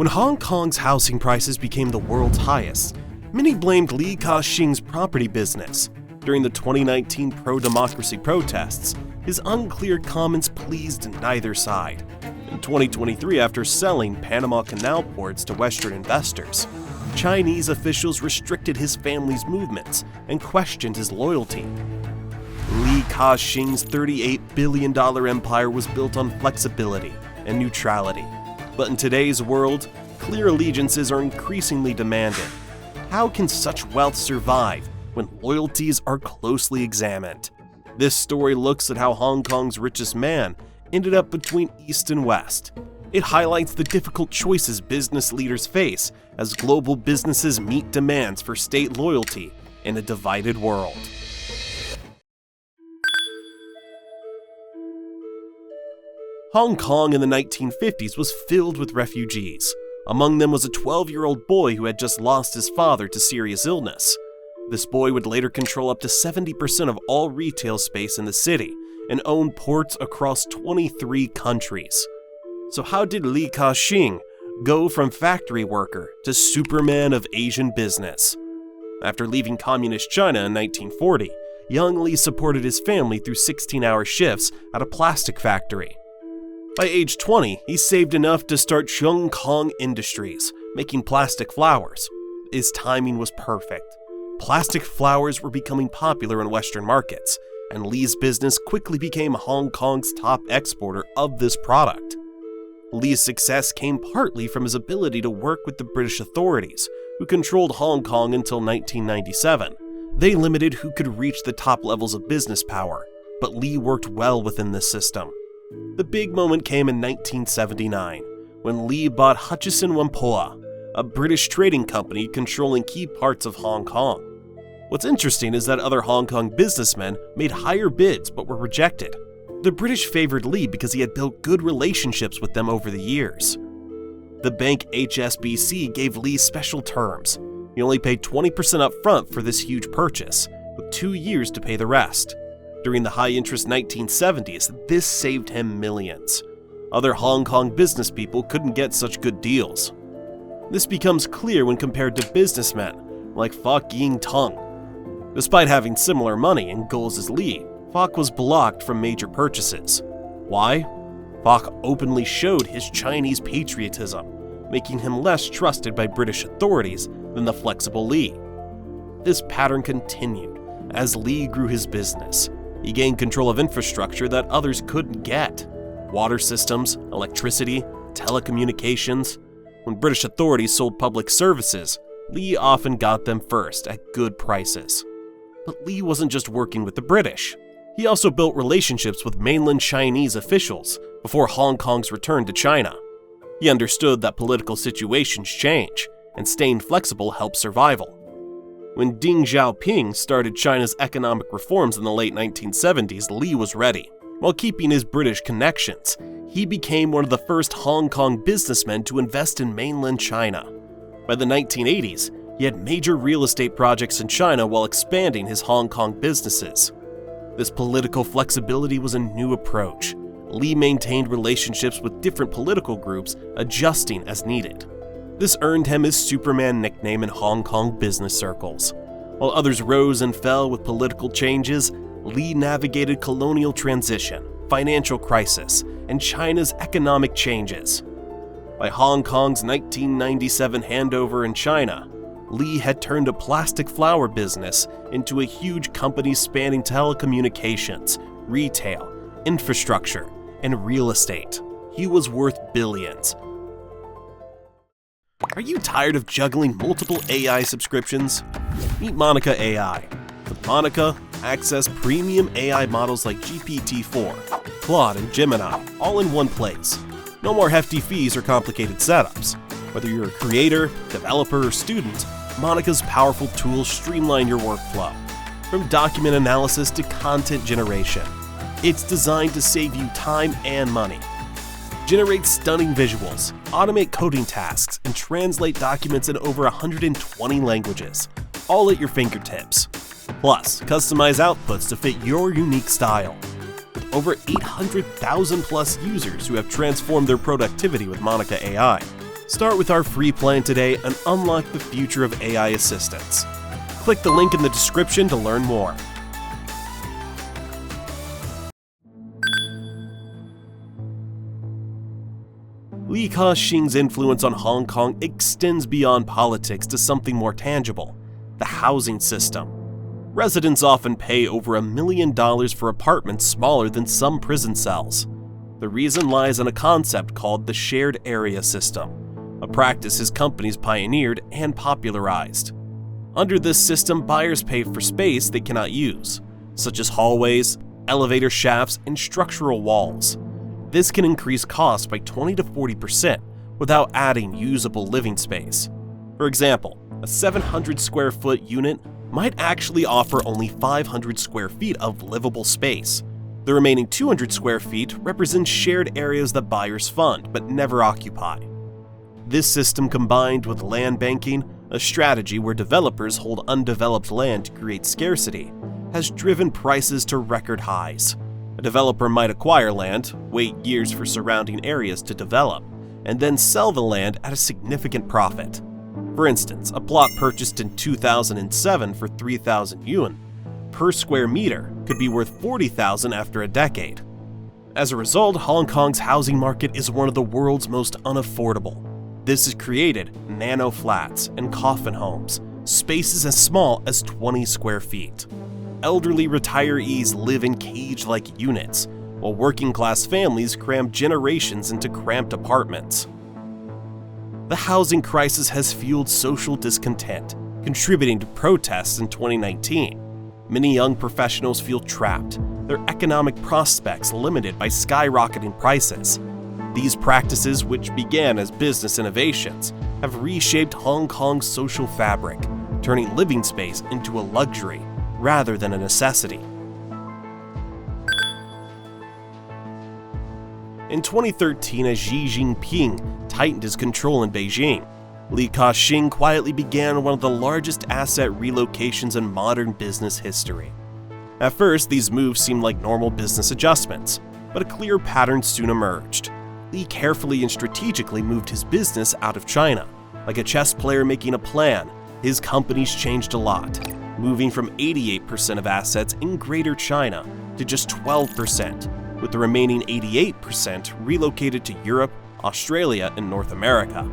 When Hong Kong's housing prices became the world's highest, many blamed Li Ka-shing's property business. During the 2019 pro-democracy protests, his unclear comments pleased neither side. In 2023, after selling Panama Canal ports to Western investors, Chinese officials restricted his family's movements and questioned his loyalty. Li Ka-shing's $38 billion empire was built on flexibility and neutrality. But in today's world, clear allegiances are increasingly demanded. How can such wealth survive when loyalties are closely examined? This story looks at how Hong Kong's richest man ended up between East and West. It highlights the difficult choices business leaders face as global businesses meet demands for state loyalty in a divided world. Hong Kong in the 1950s was filled with refugees. Among them was a 12-year-old boy who had just lost his father to serious illness. This boy would later control up to 70% of all retail space in the city and own ports across 23 countries. So how did Li Ka-shing go from factory worker to Superman of Asian business? After leaving communist China in 1940, young Li supported his family through 16-hour shifts at a plastic factory. By age 20, he saved enough to start Chung Kong Industries, making plastic flowers. His timing was perfect. Plastic flowers were becoming popular in Western markets, and Li's business quickly became Hong Kong's top exporter of this product. Li's success came partly from his ability to work with the British authorities, who controlled Hong Kong until 1997. They limited who could reach the top levels of business power, but Li worked well within this system. The big moment came in 1979, when Li bought Hutchison Whampoa, a British trading company controlling key parts of Hong Kong. What's interesting is that other Hong Kong businessmen made higher bids but were rejected. The British favored Li because he had built good relationships with them over the years. The bank HSBC gave Li special terms. He only paid 20% up front for this huge purchase, with 2 years to pay the rest. During the high-interest 1970s, this saved him millions. Other Hong Kong business people couldn't get such good deals. This becomes clear when compared to businessmen like Fok Ying Tung. Despite having similar money and goals as Li, Fok was blocked from major purchases. Why? Fok openly showed his Chinese patriotism, making him less trusted by British authorities than the flexible Li. This pattern continued as Li grew his business. He gained control of infrastructure that others couldn't get. Water systems, electricity, telecommunications. When British authorities sold public services, Li often got them first at good prices. But Li wasn't just working with the British. He also built relationships with mainland Chinese officials before Hong Kong's return to China. He understood that political situations change, and staying flexible helped survival. When Deng Xiaoping started China's economic reforms in the late 1970s, Li was ready. While keeping his British connections, he became one of the first Hong Kong businessmen to invest in mainland China. By the 1980s, he had major real estate projects in China while expanding his Hong Kong businesses. This political flexibility was a new approach. Li maintained relationships with different political groups, adjusting as needed. This earned him his Superman nickname in Hong Kong business circles. While others rose and fell with political changes, Li navigated colonial transition, financial crisis, and China's economic changes. By Hong Kong's 1997 handover in China, Li had turned a plastic flower business into a huge company spanning telecommunications, retail, infrastructure, and real estate. He was worth billions. Are you tired of juggling multiple AI subscriptions? Meet Monica AI. With Monica, access premium AI models like GPT-4, Claude, and Gemini, all in one place. No more hefty fees or complicated setups. Whether you're a creator, developer, or student, Monica's powerful tools streamline your workflow. From document analysis to content generation, it's designed to save you time and money. Generate stunning visuals, automate coding tasks, and translate documents in over 120 languages, all at your fingertips. Plus, customize outputs to fit your unique style. With over 800,000 plus users who have transformed their productivity with Monica AI, Start with our free plan today and unlock the future of AI assistants. Click the link in the description to learn more. Li Ka-shing's influence on Hong Kong extends beyond politics to something more tangible: the housing system. Residents often pay over $1 million for apartments smaller than some prison cells. The reason lies in a concept called the shared area system, a practice his companies pioneered and popularized. Under this system, buyers pay for space they cannot use, such as hallways, elevator shafts, and structural walls. This can increase costs by 20 to 40% without adding usable living space. For example, a 700 square foot unit might actually offer only 500 square feet of livable space. The remaining 200 square feet represents shared areas that buyers fund but never occupy. This system, combined with land banking, a strategy where developers hold undeveloped land to create scarcity, has driven prices to record highs. A developer might acquire land, wait years for surrounding areas to develop, and then sell the land at a significant profit. For instance, a plot purchased in 2007 for 3,000 yuan per square meter could be worth 40,000 after a decade. As a result, Hong Kong's housing market is one of the world's most unaffordable. This has created nano flats and coffin homes, spaces as small as 20 square feet. Elderly retirees live in cage-like units, while working-class families cram generations into cramped apartments. The housing crisis has fueled social discontent, contributing to protests in 2019. Many young professionals feel trapped, their economic prospects limited by skyrocketing prices. These practices, which began as business innovations, have reshaped Hong Kong's social fabric, turning living space into a luxury rather than a necessity. In 2013, as Xi Jinping tightened his control in Beijing, Li Ka-shing quietly began one of the largest asset relocations in modern business history. At first, these moves seemed like normal business adjustments, but a clear pattern soon emerged. Li carefully and strategically moved his business out of China. Like a chess player making a plan, his companies changed a lot, moving from 88% of assets in Greater China to just 12%, with the remaining 88% relocated to Europe, Australia, and North America.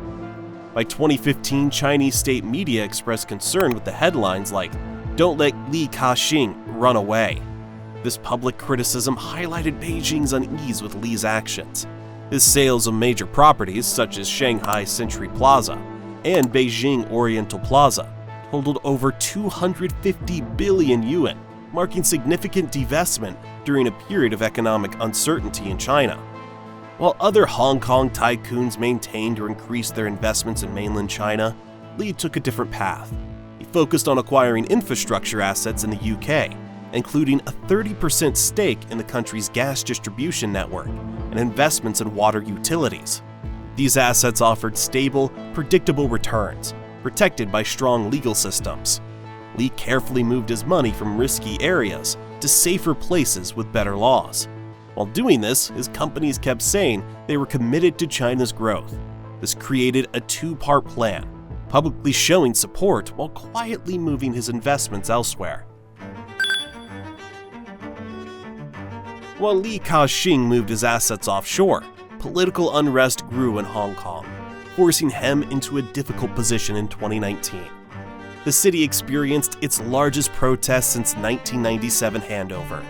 By 2015, Chinese state media expressed concern with the headlines like, "Don't let Li Ka-shing run away." This public criticism highlighted Beijing's unease with Li's actions. His sales of major properties such as Shanghai Century Plaza and Beijing Oriental Plaza totaled over 250 billion yuan, marking significant divestment during a period of economic uncertainty in China. While other Hong Kong tycoons maintained or increased their investments in mainland China, Li took a different path. He focused on acquiring infrastructure assets in the UK, including a 30% stake in the country's gas distribution network and investments in water utilities. These assets offered stable, predictable returns, protected by strong legal systems. Li carefully moved his money from risky areas to safer places with better laws. While doing this, his companies kept saying they were committed to China's growth. This created a two-part plan, publicly showing support while quietly moving his investments elsewhere. While Li Ka-shing moved his assets offshore, political unrest grew in Hong Kong, forcing him into a difficult position in 2019. The city experienced its largest protest since 1997 handover.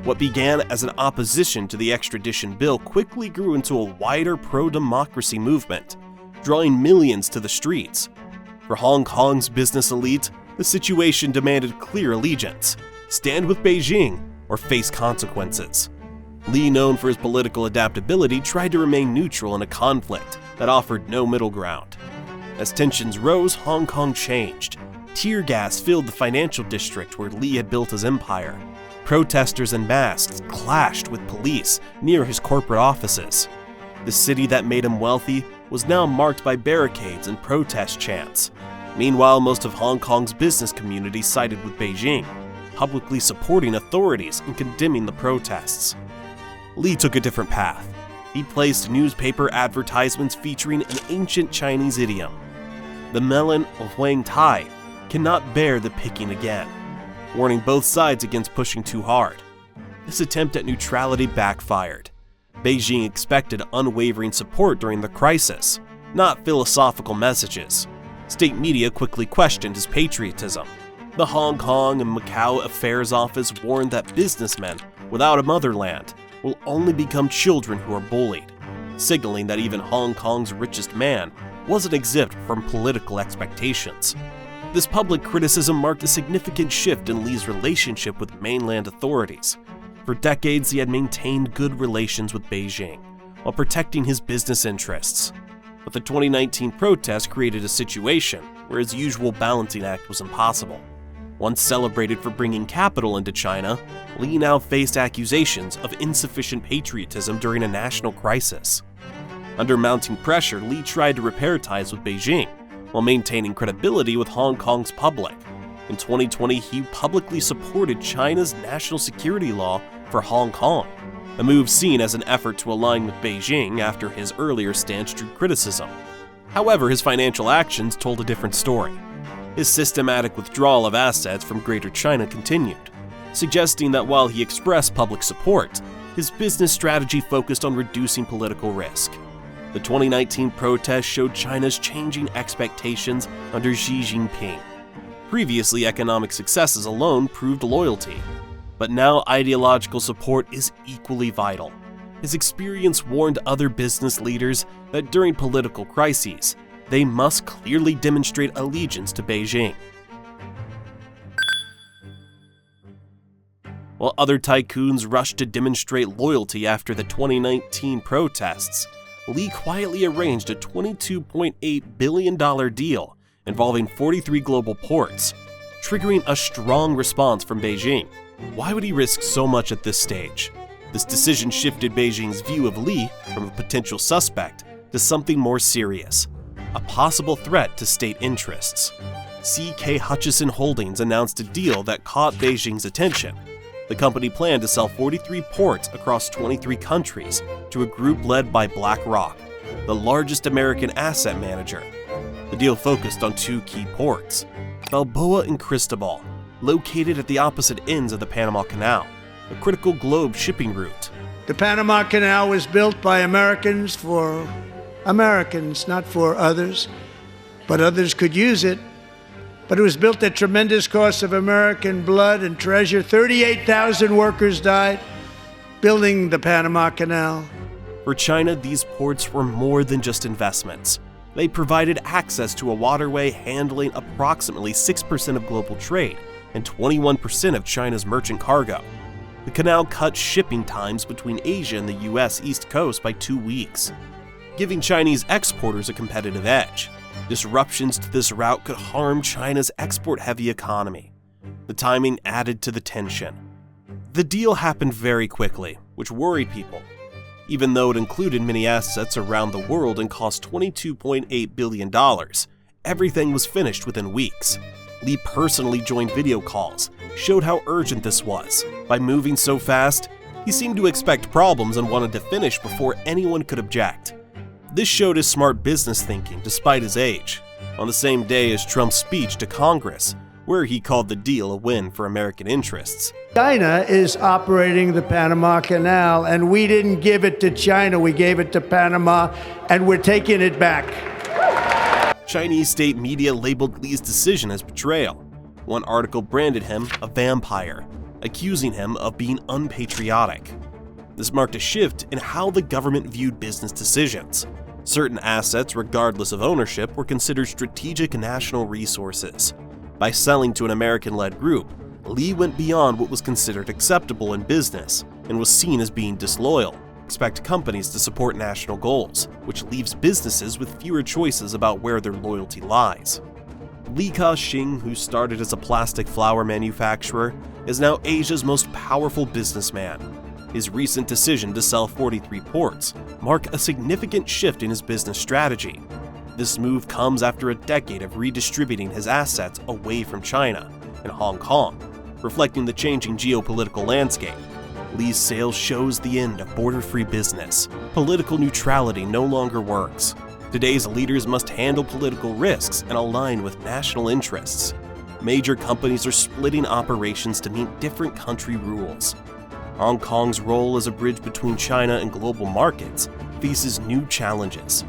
What began as an opposition to the extradition bill quickly grew into a wider pro-democracy movement, drawing millions to the streets. For Hong Kong's business elite, the situation demanded clear allegiance: stand with Beijing or face consequences. Li, known for his political adaptability, tried to remain neutral in a conflict that offered no middle ground. As tensions rose, Hong Kong changed. Tear gas filled the financial district where Li had built his empire. Protesters in masks clashed with police near his corporate offices. The city that made him wealthy was now marked by barricades and protest chants. Meanwhile, most of Hong Kong's business community sided with Beijing, publicly supporting authorities and condemning the protests. Li took a different path. He placed newspaper advertisements featuring an ancient Chinese idiom: "The melon of Huang Tai cannot bear the picking again," warning both sides against pushing too hard. This attempt at neutrality backfired. Beijing expected unwavering support during the crisis, not philosophical messages. State media quickly questioned his patriotism. The Hong Kong and Macau Affairs Office warned that businessmen without a motherland will only become children who are bullied, signaling that even Hong Kong's richest man wasn't exempt from political expectations. This public criticism marked a significant shift in Li's relationship with mainland authorities. For decades, he had maintained good relations with Beijing while protecting his business interests. But the 2019 protests created a situation where his usual balancing act was impossible. Once celebrated for bringing capital into China, Li now faced accusations of insufficient patriotism during a national crisis. Under mounting pressure, Li tried to repair ties with Beijing while maintaining credibility with Hong Kong's public. In 2020, he publicly supported China's national security law for Hong Kong, a move seen as an effort to align with Beijing after his earlier stance drew criticism. However, his financial actions told a different story. His systematic withdrawal of assets from Greater China continued, suggesting that while he expressed public support, his business strategy focused on reducing political risk. The 2019 protests showed China's changing expectations under Xi Jinping. Previously, economic successes alone proved loyalty, but now ideological support is equally vital. His experience warned other business leaders that during political crises, they must clearly demonstrate allegiance to Beijing. While other tycoons rushed to demonstrate loyalty after the 2019 protests, Li quietly arranged a $22.8 billion deal involving 43 global ports, triggering a strong response from Beijing. Why would he risk so much at this stage? This decision shifted Beijing's view of Li from a potential suspect to something more serious: a possible threat to state interests. CK Hutchison Holdings announced a deal that caught Beijing's attention. The company planned to sell 43 ports across 23 countries to a group led by BlackRock, the largest American asset manager. The deal focused on two key ports, Balboa and Cristobal, located at the opposite ends of the Panama Canal, a critical globe shipping route. The Panama Canal was built by Americans for Americans, not for others, but others could use it. But it was built at tremendous cost of American blood and treasure. 38,000 workers died building the Panama Canal. For China, these ports were more than just investments. They provided access to a waterway handling approximately 6% of global trade and 21% of China's merchant cargo. The canal cut shipping times between Asia and the US East Coast by 2 weeks, giving Chinese exporters a competitive edge. Disruptions to this route could harm China's export-heavy economy. The timing added to the tension. The deal happened very quickly, which worried people. Even though it included many assets around the world and cost $22.8 billion, everything was finished within weeks. Li personally joined video calls, showed how urgent this was. By moving so fast, he seemed to expect problems and wanted to finish before anyone could object. This showed his smart business thinking despite his age. On the same day as Trump's speech to Congress, where he called the deal a win for American interests. China is operating the Panama Canal, and we didn't give it to China, we gave it to Panama, and we're taking it back. Chinese state media labeled Li's decision as betrayal. One article branded him a vampire, accusing him of being unpatriotic. This marked a shift in how the government viewed business decisions. Certain assets, regardless of ownership, were considered strategic national resources. By selling to an American-led group, Li went beyond what was considered acceptable in business and was seen as being disloyal. Expect companies to support national goals, which leaves businesses with fewer choices about where their loyalty lies. Li Ka-shing, who started as a plastic flower manufacturer, is now Asia's most powerful businessman. His recent decision to sell 43 ports marked a significant shift in his business strategy. This move comes after a decade of redistributing his assets away from China and Hong Kong, reflecting the changing geopolitical landscape. Li's sale shows the end of border-free business. Political neutrality no longer works. Today's leaders must handle political risks and align with national interests. Major companies are splitting operations to meet different country rules. Hong Kong's role as a bridge between China and global markets faces new challenges.